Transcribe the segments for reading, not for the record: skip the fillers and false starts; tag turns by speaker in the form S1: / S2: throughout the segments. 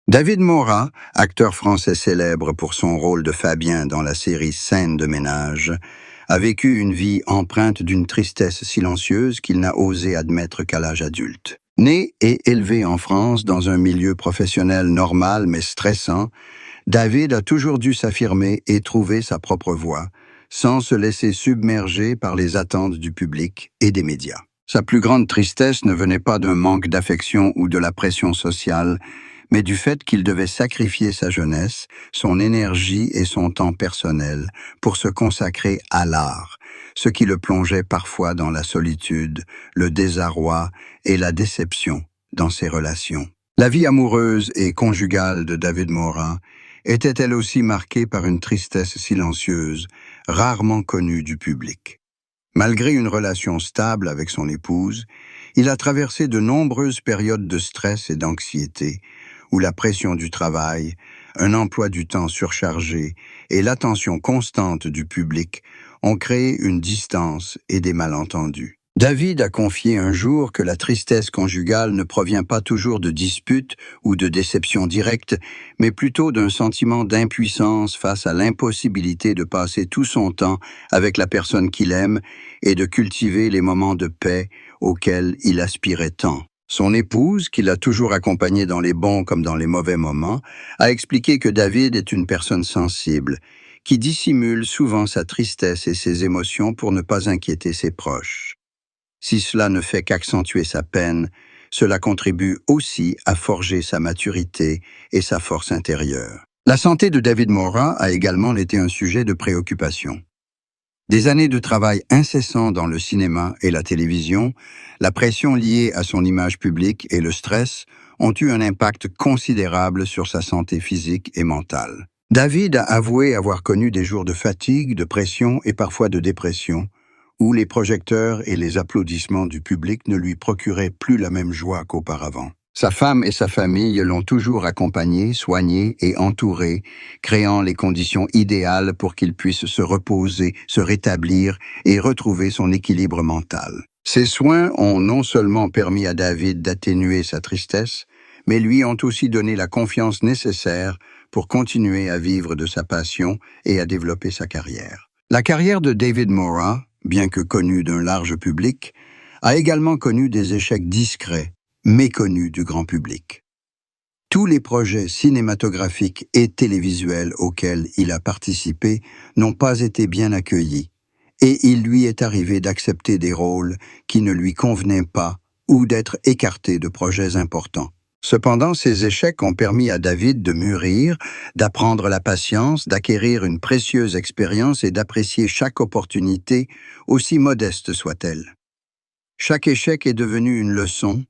S1: David Morat, acteur français célèbre pour son rôle de Fabien dans la série Scènes de ménage, a vécu une vie empreinte d'une tristesse silencieuse qu'il n'a osé admettre qu'à l'âge adulte. Né et élevé en France dans un milieu professionnel normal mais stressant, David a toujours dû s'affirmer et trouver sa propre voie, sans se laisser submerger par les attentes du public et des médias. Sa plus grande tristesse ne venait pas d'un manque d'affection ou de la pression sociale, mais du fait qu'il devait sacrifier sa jeunesse, son énergie et son temps personnel pour se consacrer à l'art, ce qui le plongeait parfois dans la solitude, le désarroi et la déception dans ses relations. La vie amoureuse et conjugale de David Morat était elle aussi marquée par une tristesse silencieuse, rarement connue du public. Malgré une relation stable avec son épouse, il a traversé de nombreuses périodes de stress et d'anxiété, où la pression du travail, un emploi du temps surchargé et l'attention constante du public ont créé une distance et des malentendus. David a confié un jour que la tristesse conjugale ne provient pas toujours de disputes ou de déceptions directes, mais plutôt d'un sentiment d'impuissance face à l'impossibilité de passer tout son temps avec la personne qu'il aime et de cultiver les moments de paix auxquels il aspirait tant. Son épouse, qui l'a toujours accompagné dans les bons comme dans les mauvais moments, a expliqué que David est une personne sensible, qui dissimule souvent sa tristesse et ses émotions pour ne pas inquiéter ses proches. Si cela ne fait qu'accentuer sa peine, cela contribue aussi à forger sa maturité et sa force intérieure. La santé de David Morat a également été un sujet de préoccupation. Des années de travail incessant dans le cinéma et la télévision, la pression liée à son image publique et le stress ont eu un impact considérable sur sa santé physique et mentale. David a avoué avoir connu des jours de fatigue, de pression et parfois de dépression, où les projecteurs et les applaudissements du public ne lui procuraient plus la même joie qu'auparavant. Sa femme et sa famille l'ont toujours accompagné, soigné et entouré, créant les conditions idéales pour qu'il puisse se reposer, se rétablir et retrouver son équilibre mental. Ces soins ont non seulement permis à David d'atténuer sa tristesse, mais lui ont aussi donné la confiance nécessaire pour continuer à vivre de sa passion et à développer sa carrière. La carrière de David Morat, bien que connue d'un large public, a également connu des échecs discrets, méconnu du grand public. Tous les projets cinématographiques et télévisuels auxquels il a participé n'ont pas été bien accueillis, et il lui est arrivé d'accepter des rôles qui ne lui convenaient pas ou d'être écarté de projets importants. Cependant, ces échecs ont permis à David de mûrir, d'apprendre la patience, d'acquérir une précieuse expérience et d'apprécier chaque opportunité, aussi modeste soit-elle. Chaque échec est devenu une leçon,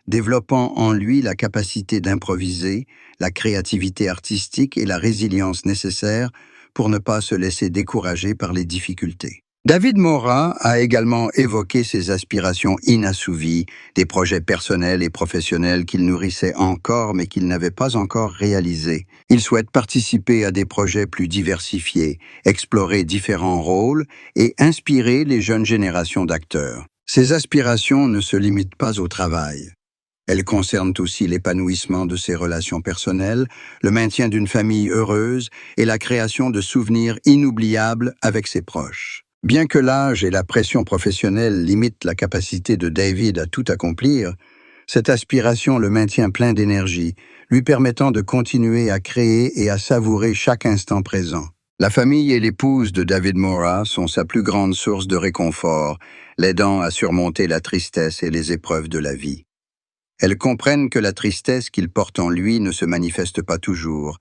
S1: développant en lui la capacité d'improviser, la créativité artistique et la résilience nécessaires pour ne pas se laisser décourager par les difficultés. David Morat a également évoqué ses aspirations inassouvies, des projets personnels et professionnels qu'il nourrissait encore mais qu'il n'avait pas encore réalisés. Il souhaite participer à des projets plus diversifiés, explorer différents rôles et inspirer les jeunes générations d'acteurs. Ses aspirations ne se limitent pas au travail. Elles concernent aussi l'épanouissement de ses relations personnelles, le maintien d'une famille heureuse et la création de souvenirs inoubliables avec ses proches. Bien que l'âge et la pression professionnelle limitent la capacité de David à tout accomplir, cette aspiration le maintient plein d'énergie, lui permettant de continuer à créer et à savourer chaque instant présent. La famille et l'épouse de David Morat sont sa plus grande source de réconfort, l'aidant à surmonter la tristesse et les épreuves de la vie. Elles comprennent que la tristesse qu'il porte en lui ne se manifeste pas toujours,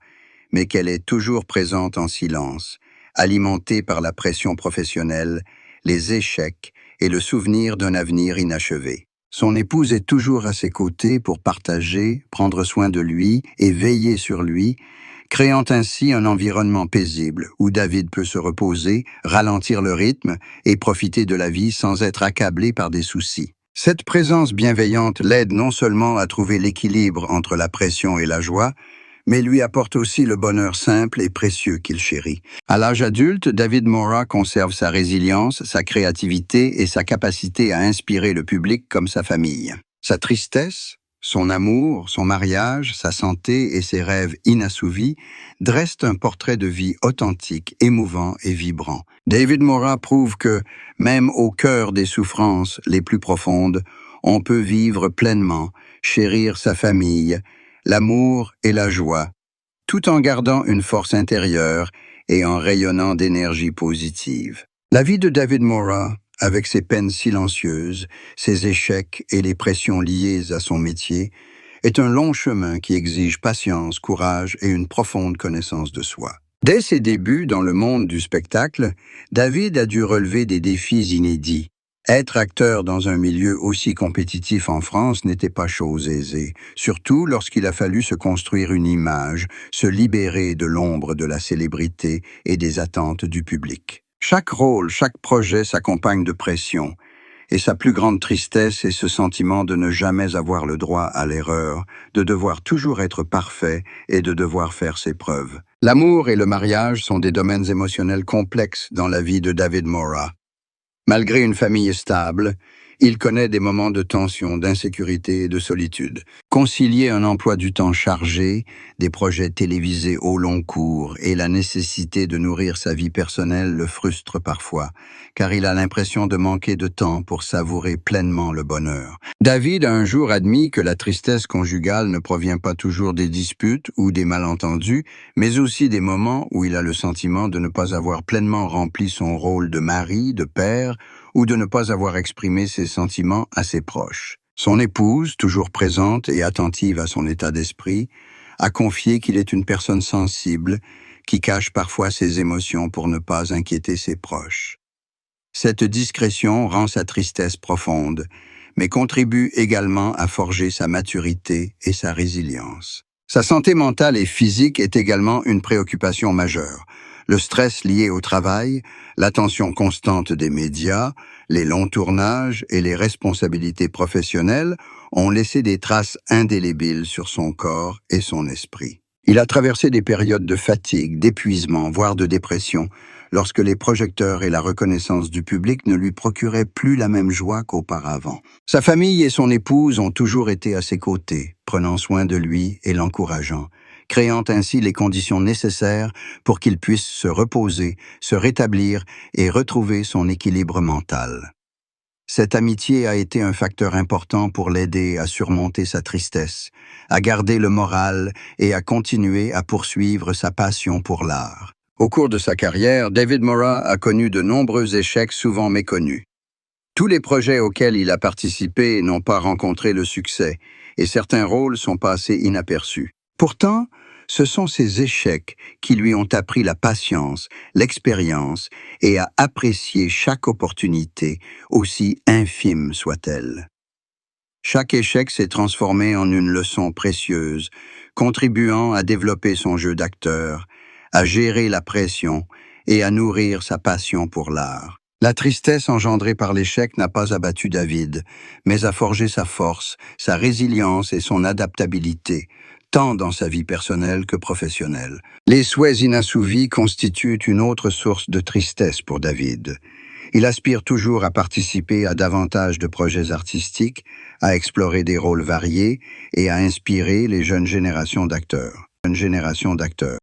S1: mais qu'elle est toujours présente en silence, alimentée par la pression professionnelle, les échecs et le souvenir d'un avenir inachevé. Son épouse est toujours à ses côtés pour partager, prendre soin de lui et veiller sur lui, créant ainsi un environnement paisible où David peut se reposer, ralentir le rythme et profiter de la vie sans être accablé par des soucis. Cette présence bienveillante l'aide non seulement à trouver l'équilibre entre la pression et la joie, mais lui apporte aussi le bonheur simple et précieux qu'il chérit. À l'âge adulte, David Morat conserve sa résilience, sa créativité et sa capacité à inspirer le public comme sa famille. Sa tristesse, Son amour, son mariage, sa santé et ses rêves inassouvis dressent un portrait de vie authentique, émouvant et vibrant. David Mora prouve que, même au cœur des souffrances les plus profondes, on peut vivre pleinement, chérir sa famille, l'amour et la joie, tout en gardant une force intérieure et en rayonnant d'énergie positive. La vie de David Mora, avec ses peines silencieuses, ses échecs et les pressions liées à son métier, est un long chemin qui exige patience, courage et une profonde connaissance de soi. Dès ses débuts dans le monde du spectacle, David a dû relever des défis inédits. Être acteur dans un milieu aussi compétitif en France n'était pas chose aisée, surtout lorsqu'il a fallu se construire une image, se libérer de l'ombre de la célébrité et des attentes du public. Chaque rôle, chaque projet s'accompagne de pression, et sa plus grande tristesse est ce sentiment de ne jamais avoir le droit à l'erreur, de devoir toujours être parfait et de devoir faire ses preuves. L'amour et le mariage sont des domaines émotionnels complexes dans la vie de David Mora. Malgré une famille stable, il connaît des moments de tension, d'insécurité et de solitude. Concilier un emploi du temps chargé, des projets télévisés au long cours et la nécessité de nourrir sa vie personnelle le frustre parfois, car il a l'impression de manquer de temps pour savourer pleinement le bonheur. David a un jour admis que la tristesse conjugale ne provient pas toujours des disputes ou des malentendus, mais aussi des moments où il a le sentiment de ne pas avoir pleinement rempli son rôle de mari, de père, ou de ne pas avoir exprimé ses sentiments à ses proches. Son épouse, toujours présente et attentive à son état d'esprit, a confié qu'il est une personne sensible, qui cache parfois ses émotions pour ne pas inquiéter ses proches. Cette discrétion rend sa tristesse profonde, mais contribue également à forger sa maturité et sa résilience. Sa santé mentale et physique est également une préoccupation majeure. Le stress lié au travail, l'attention constante des médias, les longs tournages et les responsabilités professionnelles ont laissé des traces indélébiles sur son corps et son esprit. Il a traversé des périodes de fatigue, d'épuisement, voire de dépression, lorsque les projecteurs et la reconnaissance du public ne lui procuraient plus la même joie qu'auparavant. Sa famille et son épouse ont toujours été à ses côtés, prenant soin de lui et l'encourageant, créant ainsi les conditions nécessaires pour qu'il puisse se reposer, se rétablir et retrouver son équilibre mental. Cette amitié a été un facteur important pour l'aider à surmonter sa tristesse, à garder le moral et à continuer à poursuivre sa passion pour l'art. Au cours de sa carrière, David Mora a connu de nombreux échecs souvent méconnus. Tous les projets auxquels il a participé n'ont pas rencontré le succès, et certains rôles sont passés inaperçus. Pourtant, ce sont ces échecs qui lui ont appris la patience, l'expérience et à apprécier chaque opportunité, aussi infime soit-elle. Chaque échec s'est transformé en une leçon précieuse, contribuant à développer son jeu d'acteur, à gérer la pression et à nourrir sa passion pour l'art. La tristesse engendrée par l'échec n'a pas abattu David, mais a forgé sa force, sa résilience et son adaptabilité, tant dans sa vie personnelle que professionnelle. Les souhaits inassouvis constituent une autre source de tristesse pour David. Il aspire toujours à participer à davantage de projets artistiques, à explorer des rôles variés et à inspirer les jeunes générations d'acteurs.